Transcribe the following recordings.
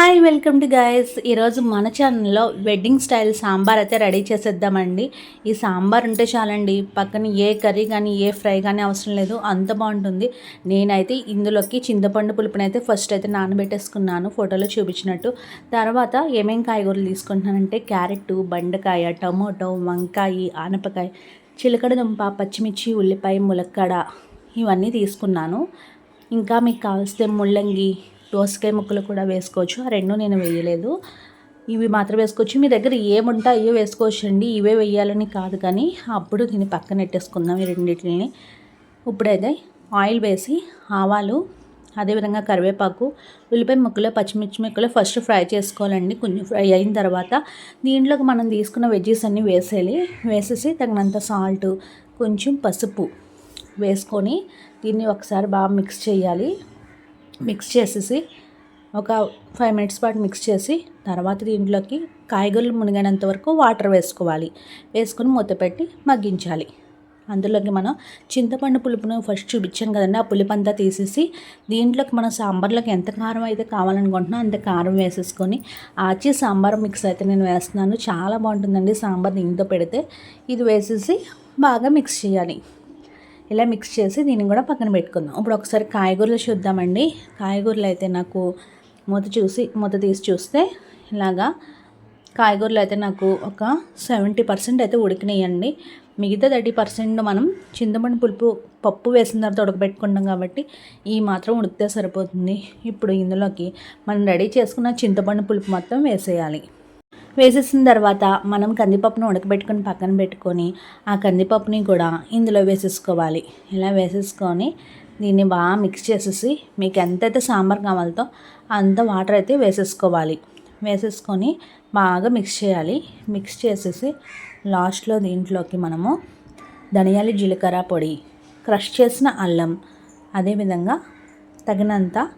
Hi welcome to guys. ఈరోజు మన ఛానల్లో వెడ్డింగ్ స్టైల్ సాంబార్ అయితే రెడీ చేసేద్దామండి. ఈ సాంబార్ ఉంటే చాలండి, పక్కన ఏ కర్రీ కానీ ఏ ఫ్రై కానీ అవసరం లేదు, అంత బాగుంటుంది. నేనైతే ఇందులోకి చింతపండు పులుపునైతే ఫస్ట్ అయితే నానబెట్టేసుకున్నాను ఫోటోలో చూపించినట్టు. తర్వాత ఏమేం కాయగూరలు తీసుకుంటున్నానంటే క్యారెట్, బెండకాయ, టమోటో, వంకాయ, ఆనపకాయ, చిలకడ దుంప, పచ్చిమిర్చి, ఉల్లిపాయ, ములక్కాడ ఇవన్నీ తీసుకున్నాను. ఇంకా మీకు కావలిస్తే ముల్లంగి, దోసకాయ ముక్కలు కూడా వేసుకోవచ్చు. ఆ రెండు నేను వేయలేదు, ఇవి మాత్రం వేసుకోవచ్చు. మీ దగ్గర ఏముంటాయో వేసుకోవచ్చు అండి, ఇవే వేయాలని కాదు. కానీ అప్పుడు దీన్ని పక్కన పెట్టేసుకుందాం ఈ రెండింటిని. ఇప్పుడైతే ఆయిల్ వేసి ఆవాలు, అదేవిధంగా కరివేపాకు, ఉల్లిపాయ ముక్కలు, పచ్చిమిర్చి ముక్కలు ఫస్ట్ ఫ్రై చేసుకోవాలండి. కొంచెం ఫ్రై అయిన తర్వాత దీంట్లోకి మనం తీసుకున్న వెజ్జెస్ అన్నీ వేసేసి తగినంత సాల్ట్, కొంచెం పసుపు వేసుకొని దీన్ని ఒకసారి బాగా మిక్స్ చేయాలి. మిక్స్ చేసేసి ఒక 5 మినిట్స్ పాటు మిక్స్ చేసి తర్వాత దీంట్లోకి కాయగూరలు మునిగినంత వరకు వాటర్ వేసుకోవాలి. వేసుకొని మూత పెట్టి మగ్గించాలి. అందులోకి మనం చింతపండు పులుపును ఫస్ట్ చూపించాను కదండి, ఆ పులుపు అంతా తీసేసి దీంట్లోకి మనం సాంబార్లోకి ఎంత కారం అయితే కావాలనుకుంటున్నా అంత కారం వేసేసుకొని ఆచి సాంబార్ మిక్స్ అయితే నేను వేస్తున్నాను. చాలా బాగుంటుందండి సాంబార్ దీంతో పెడితే. ఇది వేసేసి బాగా మిక్స్ చేయాలి. ఇలా మిక్స్ చేసి దీన్ని కూడా పక్కన పెట్టుకుందాం. ఇప్పుడు ఒకసారి కాయగూరలు చూద్దామండి. కాయగూరలు అయితే నాకు మూత తీసి చూస్తే ఇలాగా కాయగూరలు అయితే నాకు ఒక 70% అయితే ఉడికినాయండి. మిగతా 30% మనం చింతపండు పులుపు పప్పు వేసిన తర్వాత ఉడకబెట్టుకుంటాం కాబట్టి ఈ మాత్రం ఉడికితే సరిపోతుంది. ఇప్పుడు ఇందులోకి మనం రెడీ చేసుకున్న చింతపండు పులుపు మొత్తం వేసేయాలి. వేసేసిన తర్వాత మనం కందిపప్పును ఉడకబెట్టుకొని పక్కన పెట్టుకొని ఆ కందిపప్పుని కూడా ఇందులో వేసేసుకోవాలి. ఇలా వేసేసుకొని దీన్ని బాగా మిక్స్ చేసేసి మీకు ఎంతైతే సాంబార్ కావాలో అంత వాటర్ అయితే వేసేసుకోవాలి. వేసేసుకొని బాగా మిక్స్ చేయాలి. మిక్స్ చేసేసి లాస్ట్లో దీంట్లోకి మనము ధనియాలు, జీలకర్ర పొడి, క్రష్ చేసిన అల్లం, అదేవిధంగా తగినంత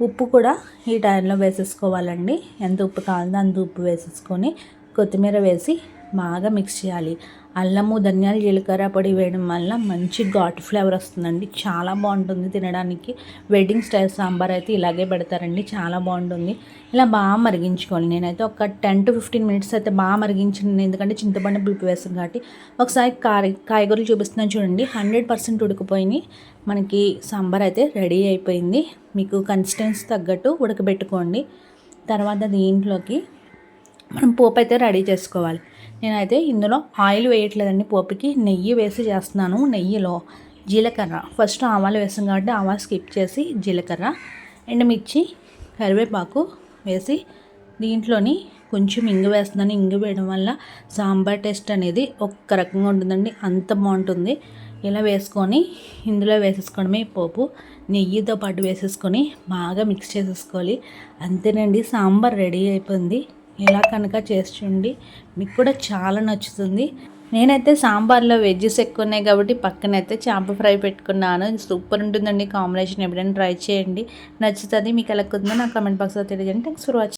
ఉప్పు కూడా ఈ టైంలో వేసేసుకోవాలండి. ఎంత ఉప్పు కావాలో అంత ఉప్పు వేసేసుకొని కొత్తిమీర వేసి బాగా మిక్స్ చేయాలి. అల్లము, ధనియాలు, జీలకర్ర పొడి వేయడం వల్ల మంచి ఘాటు ఫ్లేవర్ వస్తుందండి. చాలా బాగుంటుంది తినడానికి. వెడ్డింగ్ స్టైల్ సాంబార్ అయితే ఇలాగే పెడతారండి, చాలా బాగుంటుంది. ఇలా బాగా మరిగించుకోవాలి. నేనైతే ఒక 10 to 15 మినిట్స్ అయితే బాగా మరిగించాను, ఎందుకంటే చింతపండు పులుపు వేస్తాం కాబట్టి. ఒకసారి కాయగూరలు చూపిస్తున్నాను చూడండి, 100% ఉడికిపోయినాయి. మనకి సాంబార్ అయితే రెడీ అయిపోయింది. మీకు కన్సిస్టెన్సీ తగ్గట్టు ఉడకబెట్టుకోండి. తర్వాత దీంట్లోకి మనం పోపు అయితే రెడీ చేసుకోవాలి. నేనైతే ఇందులో ఆయిల్ వేయట్లేదండి, పోపుకి నెయ్యి వేసి చేస్తున్నాను. నెయ్యిలో జీలకర్ర, ఫస్ట్ ఆవాలు వేసాం కాబట్టి ఆవాలు స్కిప్ చేసి జీలకర్ర, ఎండుమిర్చి, కరివేపాకు వేసి దీంట్లోని కొంచెం ఇంగు వేస్తున్నాను. ఇంగు వేయడం వల్ల సాంబార్ టేస్ట్ అనేది ఒక్క రకంగా ఉంటుందండి, అంత బాగుంటుంది. ఇలా వేసుకొని ఇందులో వేసేసుకోవడమే పోపు. నెయ్యితో పాటు వేసేసుకొని బాగా మిక్స్ చేసేసుకోవాలి. అంతేనండి, సాంబార్ రెడీ అయిపోయింది. ఇలా కనుక చేసి చూడండి, మీకు కూడా చాలా నచ్చుతుంది. నేనైతే సాంబార్లో వెజ్జెస్ ఎక్కువ ఉన్నాయి కాబట్టి పక్కనైతే చేప ఫ్రై పెట్టుకున్నాను. సూపర్ ఉంటుందండి కాంబినేషన్. ఎప్పుడైనా ట్రై చేయండి, నచ్చుతుంది. మీకు ఎలా కుదిరిందో నా కామెంట్ బాక్స్లో తెలియజేయండి. Thanks for watching.